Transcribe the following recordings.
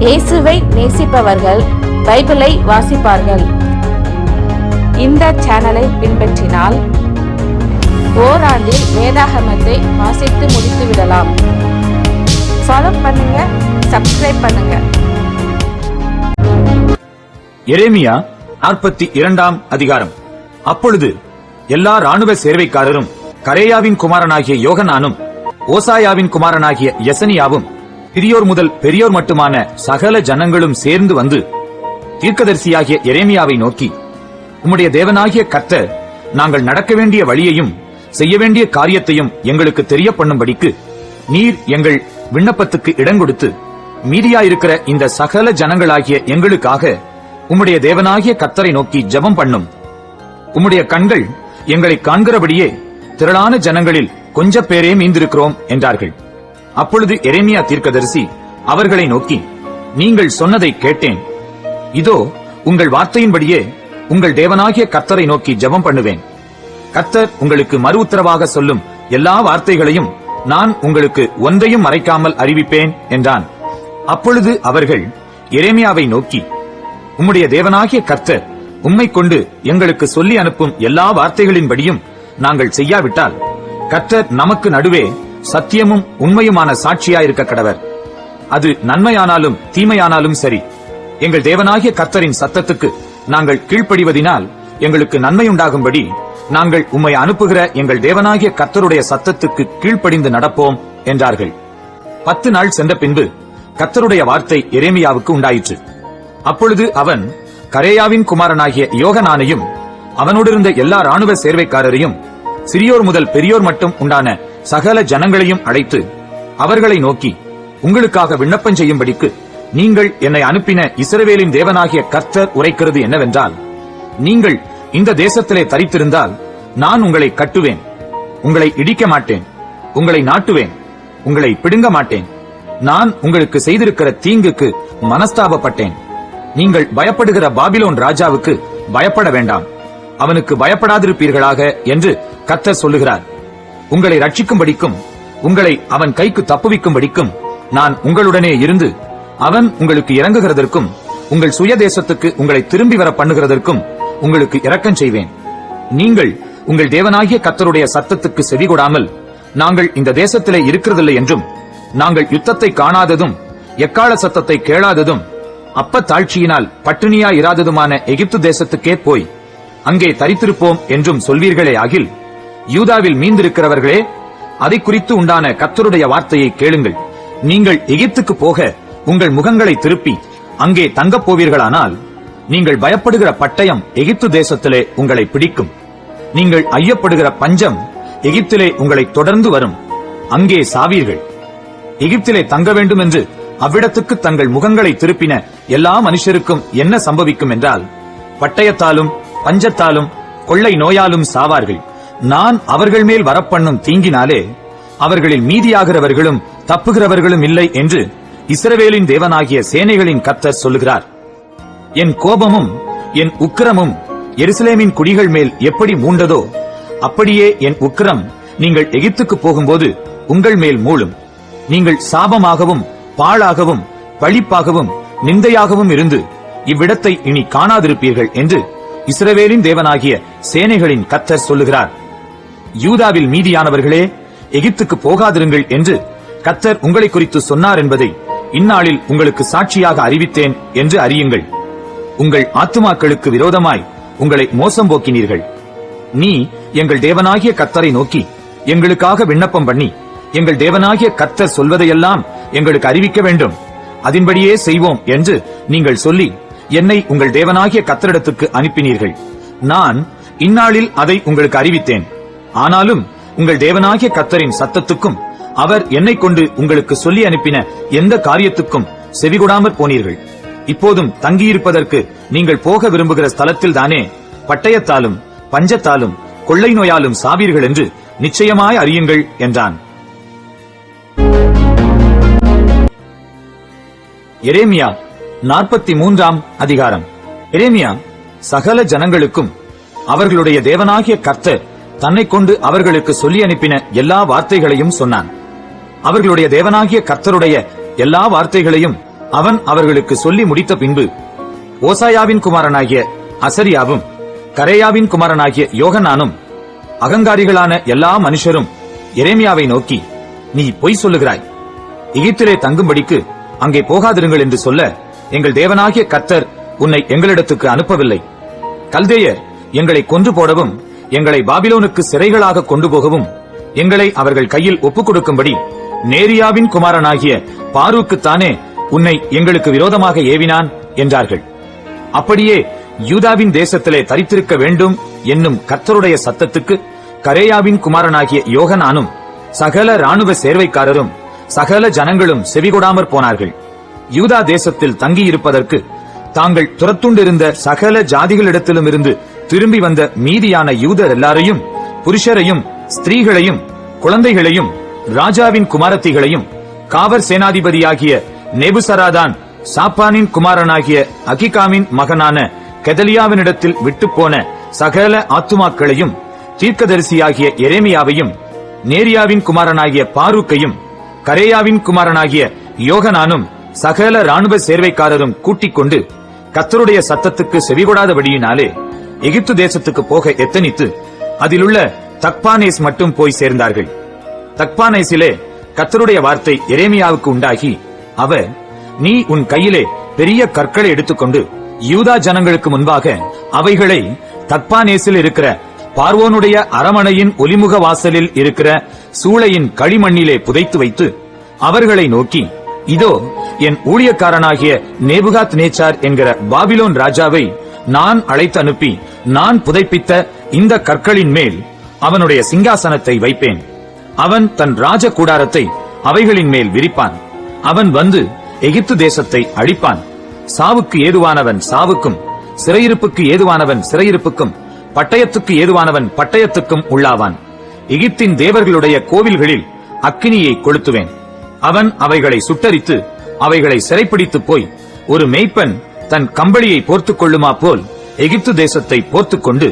இயேசுவை நேசிப்பவர்கள் பைபிளை வாசிப்பார்கள். இந்த சேனலை பின்பற்றினால் ஓராண்டில் வேதாகமத்தை வாசித்து முடித்து விடலாம். ஃபாலோ பண்ணுங்க, சப்ஸ்கிரைப் பண்ணுங்க. எரேமியா 42 அதிகாரம். அப்பொழுது எல்லா ராணுவ சேர்வைக்காரரும் கரேயாவின் குமாரனாகிய யோகனானும் ஓசாயாவின் குமாரனாகிய யசனியாவும் சிறியோர் முதல் பெரியோர் மட்டுமான சகல ஜனங்களும் சேர்ந்து வந்து தீர்க்கதரிசியாகிய எரேமியாவை நோக்கி, உம்முடைய தேவனாகிய கர்த்தர் நாங்கள் நடக்க வேண்டிய வழியையும் செய்ய வேண்டிய காரியத்தையும் எங்களுக்கு தெரிய பண்ணும்படிக்கு நீர் எங்கள் விண்ணப்பத்துக்கு இடங்கொடுத்து மீதியாயிருக்கிற இந்த சகல ஜனங்களாகிய எங்களுக்காக உம்முடைய தேவனாகிய கர்த்தரை நோக்கி ஜெபம் பண்ணும். உம்முடைய கண்கள் எங்களை காண்கிறபடியே திரளான ஜனங்களில் கொஞ்ச பேரே மீந்திருக்கிறோம் என்றார்கள். அப்பொழுது எரேமியா தீர்க்கதரிசி அவர்களை நோக்கி, நீங்கள் சொன்னதை கேட்டேன். இதோ உங்கள் வார்த்தையின்படியே உங்கள் தேவனாகிய கர்த்தரை நோக்கி ஜெபம் பண்ணுவேன். கர்த்தர் உங்களுக்கு மறு உத்தரவாக சொல்லும் எல்லா வார்த்தைகளையும் நான் உங்களுக்கு ஒன்றையும் மறைக்காமல் அறிவிப்பேன் என்றான். அப்பொழுது அவர்கள் எரேமியாவை நோக்கி, உம்முடைய தேவனாகிய கர்த்தர் உம்மை கொண்டு எங்களுக்கு சொல்லி அனுப்பும் எல்லா வார்த்தைகளின்படியும் நாங்கள் செய்யாவிட்டால் கர்த்தர் நமக்கு நடுவே சத்தியமும் உண்மையுமான சாட்சியாயிருக்க கடவர். அது நன்மையானாலும் தீமையானாலும் சரி, எங்கள் தேவனாகிய கர்த்தரின் சத்தத்துக்கு நாங்கள் கீழ்ப்படிவதினால் எங்களுக்கு நன்மையுண்டாகும்படி நாங்கள் உம்மை அனுப்புகிற எங்கள் தேவனாகிய கர்த்தருடைய சத்தத்துக்கு கீழ்ப்படிந்து நடப்போம் என்றார்கள். 10 நாள் சென்ற பின்பு கர்த்தருடைய வார்த்தை எரேமியாவுக்கு உண்டாயிற்று. அப்பொழுது அவன் கரேயாவின் குமாரனாகிய யோகனானையும் அவனோடிருந்த எல்லா ராணுவ சேர்வைக்காரரையும் சிறியோர் முதல் பெரியோர் மட்டும் உண்டான சகல ஜனங்களையும் அழைத்து அவர்களை நோக்கி, உங்களுக்காக விண்ணப்பம் செய்யும்படிக்கு நீங்கள் என்னை அனுப்பின இஸ்ரவேலின் தேவனாகிய கர்த்தர் உரைக்கிறது என்னவென்றால், நீங்கள் இந்த தேசத்திலே தரித்திருந்தால் நான் உங்களை கட்டுவேன், உங்களை இடிக்க மாட்டேன், உங்களை நாட்டுவேன், உங்களை பிடுங்க மாட்டேன். நான் உங்களுக்கு செய்திருக்கிற தீங்குக்கு மனஸ்தாபப்பட்டேன். நீங்கள் பயப்படுகிற பாபிலோன் ராஜாவுக்கு பயப்பட வேண்டாம், அவனுக்கு பயப்படாதிருப்பீர்களாக என்று கர்த்தர் சொல்லுகிறார். உங்களை ரட்சிக்கும்படிக்கும் உங்களை அவன் கைக்கு தப்புவிக்கும்படிக்கும் நான் உங்களுடனே இருந்து அவன் உங்களுக்கு இறங்குகிறதற்கும் உங்கள் சுய தேசத்துக்கு உங்களை திரும்பி வர பண்ணுகிறதற்கும் உங்களுக்கு இரக்கம் செய்வேன். நீங்கள் உங்கள் தேவனாகிய கர்த்தருடைய சத்தத்துக்கு செவிகொடாமல் நாங்கள் இந்த தேசத்திலே இருக்கிறதில்லை என்றும், நாங்கள் யுத்தத்தை காணாததும் எக்கால சத்தத்தை கேளாததும் அப்ப தாழ்ச்சியினால் பட்டினியா இராததுமான எகிப்து தேசத்துக்கே போய் அங்கே தரித்திருப்போம் என்றும் சொல்வீர்களே ஆகில், யூதாவில் மீந்திருக்கிறவர்களே, அதை குறித்து உண்டான கர்த்தருடைய வார்த்தையை கேளுங்கள். நீங்கள் எகிப்துக்கு போக உங்கள் முகங்களை திருப்பி அங்கே தங்கப் போவீர்களானால் நீங்கள் பயப்படுகிற பட்டயம் எகிப்து தேசத்திலே உங்களை பிடிக்கும். நீங்கள் ஐயப்படுகிற பஞ்சம் எகிப்திலே உங்களை தொடர்ந்து வரும், அங்கே சாவீர்கள். எகிப்திலே தங்க வேண்டும் என்று அவ்விடத்துக்கு தங்கள் முகங்களை திருப்பின எல்லா மனுஷருக்கும் என்ன சம்பவிக்கும் என்றால், பட்டயத்தாலும் பஞ்சத்தாலும் கொள்ளை நோயாலும் சாவார்கள். நான் அவர்கள் மேல் வரப்பண்ணும் தீங்கினாலே அவர்களில் மீதியாகிறவர்களும் தப்புகிறவர்களும் இல்லை என்று இஸ்ரவேலின் தேவனாகிய சேனைகளின் கர்த்தர் சொல்லுகிறார். என் கோபமும் என் உக்கிரமும் எருசலேமின் குடிகள் மேல் எப்படி மூண்டதோ அப்படியே என் உக்கிரம் நீங்கள் எகிப்துக்கு போகும்போது உங்கள் மேல் மூளும். நீங்கள் சாபமாகவும் பாழாகவும் பழிப்பாகவும் நிந்தையாகவும் இருந்து இவ்விடத்தை இனி காணாதிருப்பீர்கள் என்று இஸ்ரவேலின் தேவனாகிய சேனைகளின் கர்த்தர் சொல்லுகிறார். யூதாவில் மீதியானவர்களே, எகிப்துக்கு போகாதிருங்கள் என்று கர்த்தர் உங்களை குறித்து சொன்னார் என்பதை இந்நாளில் உங்களுக்கு சாட்சியாக அறிவித்தேன் என்று அறியுங்கள். உங்கள் ஆத்துமாக்களுக்கு விரோதமாய் உங்களை மோசம் போக்கினீர்கள். நீ எங்கள் தேவனாகிய கர்த்தரை நோக்கி எங்களுக்காக விண்ணப்பம் பண்ணி எங்கள் தேவனாகிய கர்த்தர் சொல்வதையெல்லாம் எங்களுக்கு அறிவிக்க வேண்டும், அதன்படியே செய்வோம் என்று நீங்கள் சொல்லி என்னை உங்கள் தேவனாகிய கர்த்தரிடத்துக்கு அனுப்பினீர்கள். நான் இந்நாளில் அதை உங்களுக்கு அறிவித்தேன். ஆனாலும் உங்கள் தேவனாகிய கர்த்தரின் சத்தத்துக்கும் அவர் என்னை கொண்டு உங்களுக்கு சொல்லி அனுப்பின எந்த காரியத்துக்கும் செவிகொடாமற் போனீர்கள். இப்போதும் தங்கியிருப்பதற்கு நீங்கள் போக விரும்புகிற ஸ்தலத்தில் தானே பட்டயத்தாலும் பஞ்சத்தாலும் கொள்ளை நோயாலும் சாவீர்கள் என்று நிச்சயமாய் அறியுங்கள் என்றான். எரேமியா 43 அதிகாரம். எரேமியா சகல ஜனங்களுக்கும் அவர்களுடைய தேவனாகிய கர்த்தர் தன்னை கொண்டு அவர்களுக்கு சொல்லி அனுப்பின எல்லா வார்த்தைகளையும் சொன்னான். அவர்களுடைய தேவனாகிய கர்த்தருடைய எல்லா வார்த்தைகளையும் அவன் அவர்களுக்கு சொல்லி முடித்த பின்பு ஓசாயாவின் குமாரனாகிய அசரியாவும் கரேயாவின் குமாரனாகிய யோகனானும் அகங்காரிகளான எல்லா மனுஷரும் எரேமியாவை நோக்கி, நீ பொய் சொல்லுகிறாய். எகிப்திலே தங்கும்படிக்கு அங்கே போகாதிருங்கள் என்று சொல்ல எங்கள் தேவனாகிய கர்த்தர் உன்னை எங்களிடத்துக்கு அனுப்பவில்லை. கல்தேயர் எங்களை கொன்று போடவும் எங்களை பாபிலோனுக்கு சிறைகளாக கொண்டு போகவும் எங்களை அவர்கள் கையில் ஒப்புக் கொடுக்கும்படி நேரியாவின் குமாரனாகிய பாரூக்குத்தானே உன்னை எங்களுக்கு விரோதமாக ஏவினான் என்றார்கள். அப்படியே யூதாவின் தேசத்திலே தரித்திருக்க வேண்டும் என்னும் கர்த்தருடைய சத்தத்துக்கு கரேயாவின் குமாரனாகிய யோகனானும் சகல ராணுவ சேர்வைக்காரரும் சகல ஜனங்களும் செவிகொடாமற் போனார்கள். யூதா தேசத்தில் தங்கியிருப்பதற்கு தாங்கள் துரத்துண்டிருந்த சகல ஜாதிகளிடத்திலும் இருந்து திரும்பி வந்த மீதியான யூதர் எல்லாரையும், புருஷரையும் ஸ்திரீகளையும் குழந்தைகளையும் ராஜாவின் குமாரத்திகளையும் காவற் சேனாதிபதியாகிய நேபுசராதான் சாப்பானின் குமாரனாகிய அகிகாமின் மகனான கெதலியாவினிடத்தில் விட்டுப்போன சகல ஆத்துமாக்களையும் தீர்க்கதரிசியாகிய எரேமியாவையும் நேரியாவின் குமாரனாகிய பாரூக்கையும் கரேயாவின் குமாரனாகிய யோகனானும் சகல ராணுவ சேர்வைக்காரரும் கூட்டிக் கொண்டு கர்த்தருடைய சத்தத்துக்கு செவிகொடாதபடியினாலே எகிப்து தேசத்துக்கு போக எத்தனித்து அதிலுள்ள தக்பானேஸ் மட்டும் போய் சேர்ந்தார்கள். தக்பானேசிலே கர்த்தருடைய வார்த்தை எரேமியாவுக்கு உண்டாகி, அவர், நீ உன் கையிலே பெரிய கற்களை எடுத்துக்கொண்டு யூதா ஜனங்களுக்கு முன்பாக அவைகளை தக்பானேசில் இருக்கிற பார்வோனுடைய அரமனையின் ஒலிமுக வாசலில் இருக்கிற சூளையின் களிமண்ணிலே புதைத்து வைத்து அவர்களை நோக்கி, இதோ என் ஊழியக்காரனாகிய நேபுகாத் நேச்சார் என்கிற பாபிலோன் ராஜாவை நான் அழைத்து அனுப்பி நான் புதைப்பித்த இந்த கற்களின் மேல் அவனுடைய சிங்காசனத்தை வைப்பேன். அவன் தன் ராஜ கூடாரத்தை அவைகளின் மேல் விரிப்பான். அவன் வந்து எகிப்து தேசத்தை அழிப்பான். சாவுக்கு ஏதுவானவன் சாவுக்கும், சிறையிருப்புக்கு ஏதுவானவன் சிறையிருப்புக்கும், பட்டயத்துக்கு ஏதுவானவன் பட்டயத்துக்கும் உள்ளாவான். எகிப்தின் தேவர்களுடைய கோவில்களில் அக்கினியை கொளுத்துவேன். அவன் அவைகளை சுட்டரித்து அவைகளை சிறைப்பிடித்து போய் ஒரு மேய்ப்பன் தன் கம்பளியை போர்த்துக் கொள்ளுமா போல் எகிப்து தேசத்தை போர்த்துக் கொண்டு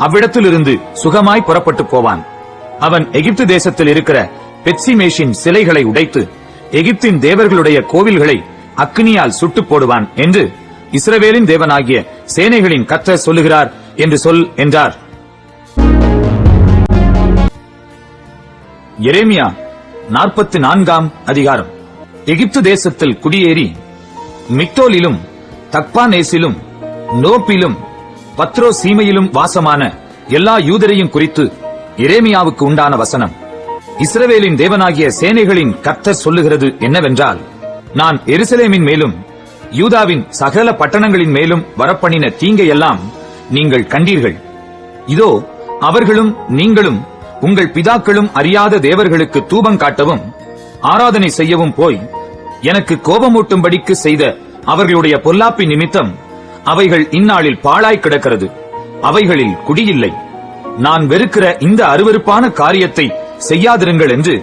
அவ்விடத்திலிருந்து சுகமாய் புறப்பட்டு போவான். அவன் எகிப்து தேசத்தில் இருக்கிற பெத்சிமேஷின் சிலைகளை உடைத்து எகிப்தின் தேவர்களுடைய கோவில்களை அக்கினியால் சுட்டுப் போடுவான் என்று இஸ்ரவேலின் தேவனாகிய சேனைகளின் கர்த்தர் சொல்லுகிறார் என்று சொல் என்றார். எரேமியா 44ஆம் அதிகாரம். எகிப்து தேசத்தில் குடியேறி மிக்தோலிலும் தக்பானேசிலும் நோப்பிலும் பத்ரோ சீமையிலும் வாசமான எல்லா யூதரையும் குறித்து எரேமியாவுக்கு உண்டான வசனம். இஸ்ரவேலின் தேவனாகிய சேனைகளின் கர்த்தர் சொல்லுகிறது என்னவென்றால், நான் எருசலேமின் மேலும் யூதாவின் சகல பட்டணங்களின் மேலும் வரப்பண்ணின தீங்கையெல்லாம் நீங்கள் கண்டீர்கள். இதோ அவர்களும் நீங்களும் உங்கள் பிதாக்களும் அறியாத தேவர்களுக்கு தூபம் காட்டவும் ஆராதனை செய்யவும் போய் எனக்கு கோபமூட்டும்படிக்கு செய்த அவர்களுடைய பொல்லாப்பி நிமித்தம் அவைகள் இந்நாளில் பாழாய் கிடக்கிறது. அவைகளில் குடியில்லை. நான் வெறுக்கிற இந்த அருவருப்பான காரியத்தை செய்யாதிருங்கள் என்று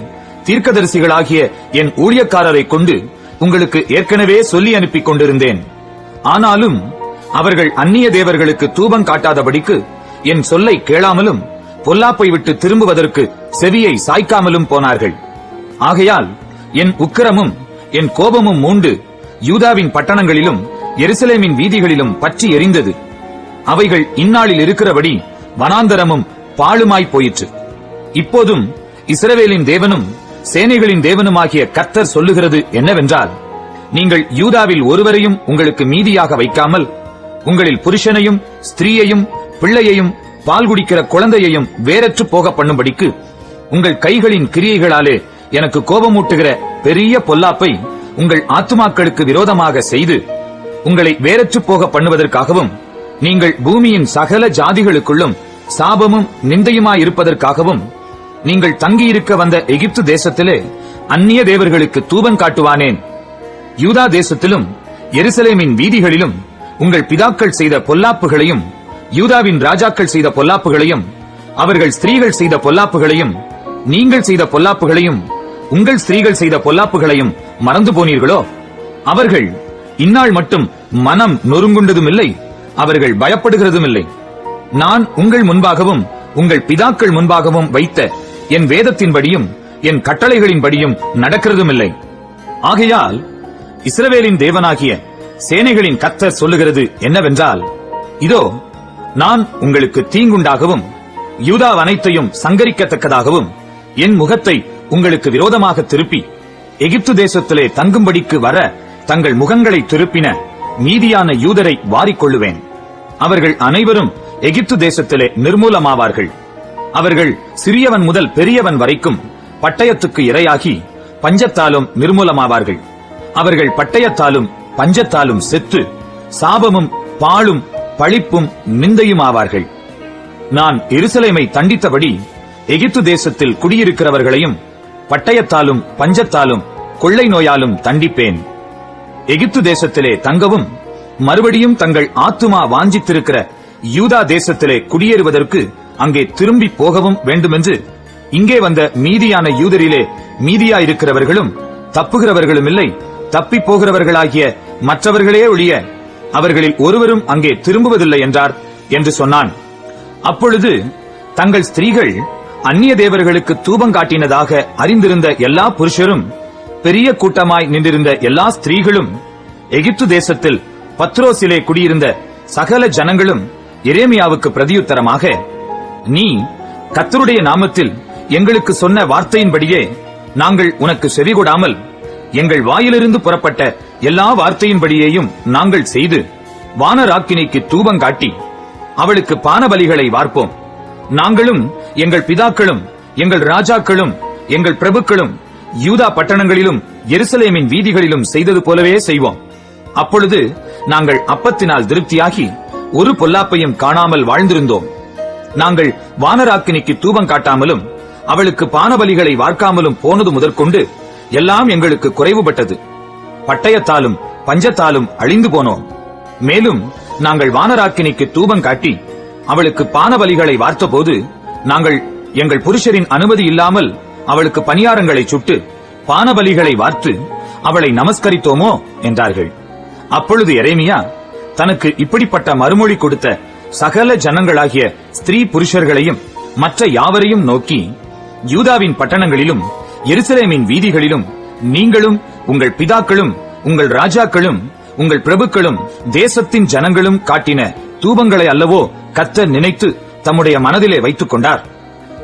தீர்க்கதரிசிகளாகிய என் ஊழியக்காரரை கொண்டு உங்களுக்கு ஏற்கனவே சொல்லி அனுப்பிக் கொண்டிருந்தேன். ஆனாலும் அவர்கள் அந்நிய தேவர்களுக்கு தூபம் காட்டாதபடிக்கு என் சொல்லை கேளாமலும் பொல்லாப்பை விட்டு திரும்புவதற்கு செவியை சாய்க்காமலும் போனார்கள். ஆகையால் என் உக்கிரமும் என் கோபமும் மூண்டு யூதாவின் பட்டணங்களிலும் எருசலேமின் வீதிகளிலும் பற்றி எரிந்தது. அவைகள் இந்நாளில் இருக்கிறபடி வனாந்தரமும் பாழுமாய் போயிற்று. இப்போதும் இஸ்ரவேலின் தேவனும் சேனைகளின் தேவனுமாகிய கர்த்தர் சொல்லுகிறது என்னவென்றால், நீங்கள் யூதாவில் ஒருவரையும் உங்களுக்கு மீதியாக வைக்காமல் உங்களில் புருஷனையும் ஸ்திரீயையும் பிள்ளையையும் பால் குடிக்கிற குழந்தையையும் வேறற்று போக பண்ணும்படிக்கு உங்கள் கைகளின் கிரியைகளாலே எனக்கு கோபமூட்டுகிற பெரிய பொல்லாப்பை உங்கள் ஆத்துமாக்களுக்கு விரோதமாக செய்து உங்களை வேறற்று போக பண்ணுவதற்காகவும் நீங்கள் பூமியின் சகல ஜாதிகளுக்குள்ளும் சாபமும் நிந்தையுமாயிருப்பதற்காகவும் நீங்கள் தங்கியிருக்க வந்த எகிப்து தேசத்திலே அந்நிய தேவர்களுக்கு தூபம் காட்டுவானேன். யூதா தேசத்திலும் எருசலேமின் வீதிகளிலும் உங்கள் பிதாக்கள் செய்த பொல்லாப்புகளையும் யூதாவின் ராஜாக்கள் செய்த பொல்லாப்புகளையும் அவர்கள் ஸ்திரீகள் செய்த பொல்லாப்புகளையும் நீங்கள் செய்த பொல்லாப்புகளையும் உங்கள் ஸ்திரீகள் செய்த பொல்லாப்புகளையும் மறந்து போனீர்களோ? அவர்கள் இந்நாள் மட்டும் மனம் நொறுங்குண்டதுமில்லை, அவர்கள் பயப்படுகிறதுமில்லை. நான் உங்கள் முன்பாகவும் உங்கள் பிதாக்கள் முன்பாகவும் வைத்த என் வேதத்தின்படியும் என் கட்டளைகளின்படியும் நடக்கிறதுமில்லை. ஆகையால் இஸ்ரவேலின் தேவனாகிய சேனைகளின் கர்த்தர் சொல்லுகிறது என்னவென்றால், இதோ நான் உங்களுக்கு தீங்குண்டாகவும் யூதா அனைத்தையும் சங்கரிக்கத்தக்கதாகவும் என் முகத்தை உங்களுக்கு விரோதமாக திருப்பி எகிப்து தேசத்திலே தங்கும்படிக்கு வர தங்கள் முகங்களை திருப்பின மீதியான யூதரை வாரிக்கொள்ளுவேன். அவர்கள் அனைவரும் எகிப்து தேசத்திலே நிர்மூலமாவார்கள். அவர்கள் சிறியவன் முதல் பெரியவன் வரைக்கும் பட்டயத்துக்கு இரையாகி பஞ்சத்தாலும் நிர்மூலமாவார்கள். அவர்கள் பட்டயத்தாலும் பஞ்சத்தாலும் செத்து சாபமும் பாழும் பழிப்பும் நிந்தையும் ஆவார்கள். நான் எருசலேமை தண்டித்தபடி எகிப்து தேசத்தில் குடியிருக்கிறவர்களையும் பட்டயத்தாலும் பஞ்சத்தாலும் கொள்ளை நோயாலும் தண்டிப்பேன். எகிப்து தேசத்திலே தங்கவும் மறுபடியும் தங்கள் ஆத்துமா வாஞ்சித்திருக்கிற யூதா தேசத்திலே குடியேறுவதற்கு அங்கே திரும்பி போகவும் வேண்டுமென்று இங்கே வந்த மீதியான யூதரிலே மீதியாயிருக்கிறவர்களும் தப்புகிறவர்களும் இல்லை, தப்பி போகிறவர்களாகிய மற்றவர்களே ஒழிய அவர்களில் ஒருவரும் அங்கே திரும்புவதில்லை என்றார் என்று சொன்னான். அப்பொழுது தங்கள் ஸ்திரீகள் அந்நிய தேவர்களுக்கு தூபம் காட்டினதாக அறிந்திருந்த எல்லா புருஷரும் பெரிய கூட்டமாய் நின்றிருந்த எல்லா ஸ்திரீகளும் எகிப்து தேசத்தில் பத்ரோசிலே குடியிருந்த சகல ஜனங்களும் எரேமியாவுக்கு பிரதியுத்தரமாக, நீ கர்த்தருடைய நாமத்தில் எங்களுக்கு சொன்ன வார்த்தையின்படியே நாங்கள் உனக்கு செவிகொடாமல் எங்கள் வாயிலிருந்து புறப்பட்ட எல்லா வார்த்தையின்படியேயும் நாங்கள் செய்து வானராக்கினிக்கு தூபம் காட்டி அவளுக்கு பானபலிகளை வார்ப்போம். நாங்களும் எங்கள் பிதாக்களும் எங்கள் ராஜாக்களும் எங்கள் பிரபுக்களும் யூதா பட்டணங்களிலும் எருசலேமின் வீதிகளிலும் செய்தது போலவே செய்வோம். அப்பொழுது நாங்கள் அப்பத்தினால் திருப்தியாகி ஒரு பொல்லாப்பையும் காணாமல் வாழ்ந்திருந்தோம். நாங்கள் வானராக்கினிக்கு தூபம் காட்டாமலும் அவளுக்கு பானபலிகளை வார்க்காமலும் போனது முதற்கொண்டு எல்லாம் எங்களுக்கு குறைவுபட்டது. பட்டயத்தாலும் பஞ்சத்தாலும் அழிந்து போனோம். மேலும் நாங்கள் வானராக்கினிக்கு தூபம் காட்டி அவளுக்கு பானபலிகளை வார்த்தபோது நாங்கள் எங்கள் புருஷரின் அனுமதி இல்லாமல் அவளுக்கு பணியாரங்களை சுட்டு பானபலிகளை வார்த்து அவளை நமஸ்கரித்தோமோ என்றார்கள். அப்பொழுது எரேமியா தனக்கு இப்படிப்பட்ட மறுமொழி கொடுத்த சகல ஜனங்களாகிய ஸ்திரீ புருஷர்களையும் மற்ற யாவரையும் நோக்கி, யூதாவின் பட்டணங்களிலும் எருசலேமின் வீதிகளிலும் நீங்களும் உங்கள் பிதாக்களும் உங்கள் ராஜாக்களும் உங்கள் பிரபுக்களும் தேசத்தின் ஜனங்களும் காட்டின தூபங்களை அல்லவோ கர்த்தர் நினைத்து தம்முடைய மனதிலே வைத்துக் கொண்டார்.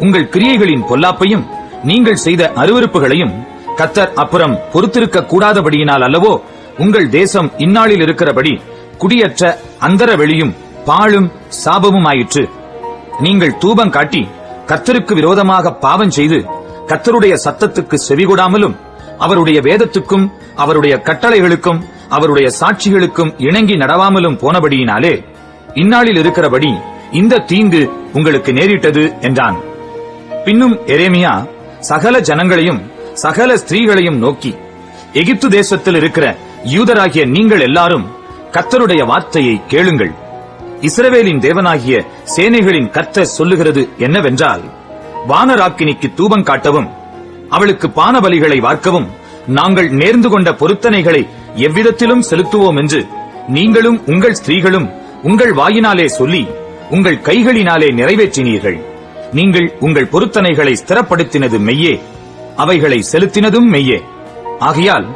உங்கள் கிரியைகளின் பொல்லாப்பையும் நீங்கள் செய்த அருவருப்புகளையும் கர்த்தர் அப்புறம் பொறுத்திருக்க கூடாதபடியினால் அல்லவோ உங்கள் தேசம் இந்நாளில் இருக்கிறபடி குடியற்ற அந்தர வெளியும் பாழும் சாபமுமாயிற்று. நீங்கள் தூபம் காட்டி கர்த்தருக்கு விரோதமாக பாவம் செய்து கர்த்தருடைய சத்தத்துக்கு செவிகொடாமலும் அவருடைய வேதத்துக்கும் அவருடைய கட்டளைகளுக்கும் அவருடைய சாட்சிகளுக்கும் இணங்கி நடவாமலும் போனபடியினாலே இந்நாளில் இருக்கிறபடி இந்த தீங்கு உங்களுக்கு நேரிட்டது என்றான். பின்னும் எரேமியா சகல ஜனங்களையும் சகல ஸ்திரீகளையும் நோக்கி, எகிப்து தேசத்தில் இருக்கிற யூதராகிய நீங்கள் எல்லாரும் கர்த்தருடைய வார்த்தையை கேளுங்கள். இஸ்ரவேலின் தேவனாகிய சேனைகளின் கர்த்தர் சொல்லுகிறது என்னவென்றால், வானராக்கினிக்கு தூபம் காட்டவும் அவளுக்கு பானபலிகளை வார்க்கவும் நாங்கள் நேர்ந்து கொண்ட பொருத்தனைகளை எவ்விதத்திலும் செலுத்துவோம் என்று நீங்களும் உங்கள் ஸ்திரீகளும் உங்கள் வாயினாலே சொல்லி உங்கள் கைகளினாலே நிறைவேற்றினீர்கள். நீங்கள் உங்கள் பொருத்தனைகளை ஸ்திரப்படுத்தினது மெய்யே, அவைகளை செலுத்தினதும் மெய்யே. ஆகையால்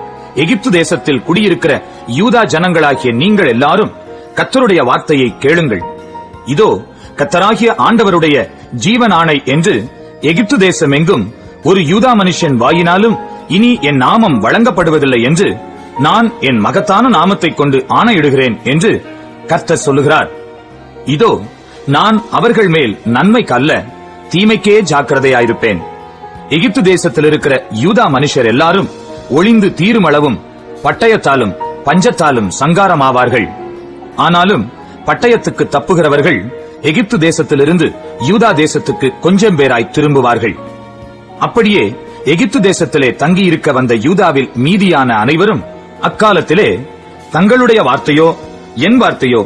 எகிப்து தேசத்தில் குடியிருக்கிற யூதா ஜனங்களாகிய நீங்கள் எல்லாரும் கர்த்தருடைய வார்த்தையை கேளுங்கள். இதோ கர்த்தராகிய ஆண்டவருடைய ஜீவன் ஆணை என்று எகிப்து தேசம் எங்கும் ஒரு யூதா மனுஷன் வாயினாலும் இனி என் நாமம் வழங்கப்படுவதில்லை என்று நான் என் மகத்தான நாமத்தைக் கொண்டு ஆணையிடுகிறேன் என்று கர்த்தர் சொல்லுகிறார். இதோ நான் அவர்கள் மேல் நன்மைக்கு அல்ல தீமைக்கே ஜாக்கிரதையாயிருப்பேன். எகிப்து தேசத்தில் இருக்கிற யூதா மனுஷர் எல்லாரும் ஒளிந்து தீருமளவும் பட்டயத்தாலும் பஞ்சத்தாலும் சங்காரமாவார்கள். ஆனாலும் பட்டயத்துக்கு தப்புகிறவர்கள் எகிப்து தேசத்திலிருந்து யூதா தேசத்துக்கு கொஞ்சம் பேராய் திரும்புவார்கள். அப்படியே எகிப்து தேசத்திலே தங்கியிருக்க வந்த யூதாவில் மீதியான அனைவரும் அக்காலத்திலே தங்களுடைய வார்த்தையோ என் வார்த்தையோ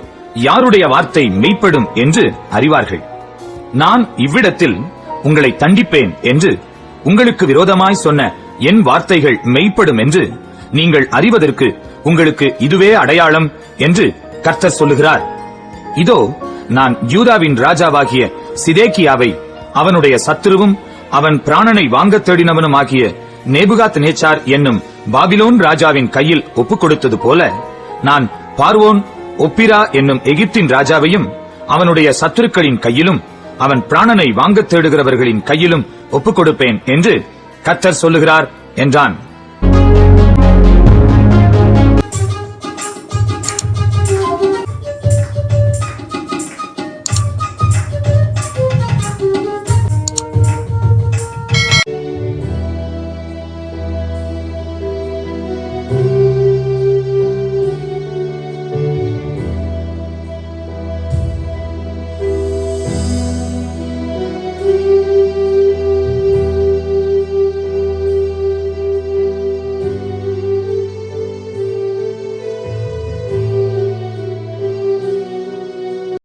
யாருடைய வார்த்தை மெய்ப்படும் என்று அறிவார்கள். நான் இவ்விடத்தில் உங்களை தண்டிப்பேன் என்று உங்களுக்கு விரோதமாய் சொன்ன என் வார்த்தைகள் மெய்ப்படும் என்று நீங்கள் அறிவதற்கு உங்களுக்கு இதுவே அடையாளம் என்று கர்த்தர் சொல்லுகிறார். இதோ நான் யூதாவின் ராஜாவாகிய சிதேக்கியாவை அவனுடைய சத்துருவும் அவன் பிராணனை வாங்க தேடினவனுமாகிய நேபுகாத் நேச்சார் என்னும் பாபிலோன் ராஜாவின் கையில் ஒப்புக் கொடுத்தது போல நான் பார்வோன் ஒப்பிரா என்னும் எகிப்தின் ராஜாவையும் அவனுடைய சத்துருக்களின் கையிலும் அவன் பிராணனை வாங்கத் தேடுகிறவர்களின் கையிலும் ஒப்புக் கொடுப்பேன் என்று கர்த்தர் சொல்லுகிறார் என்றான்.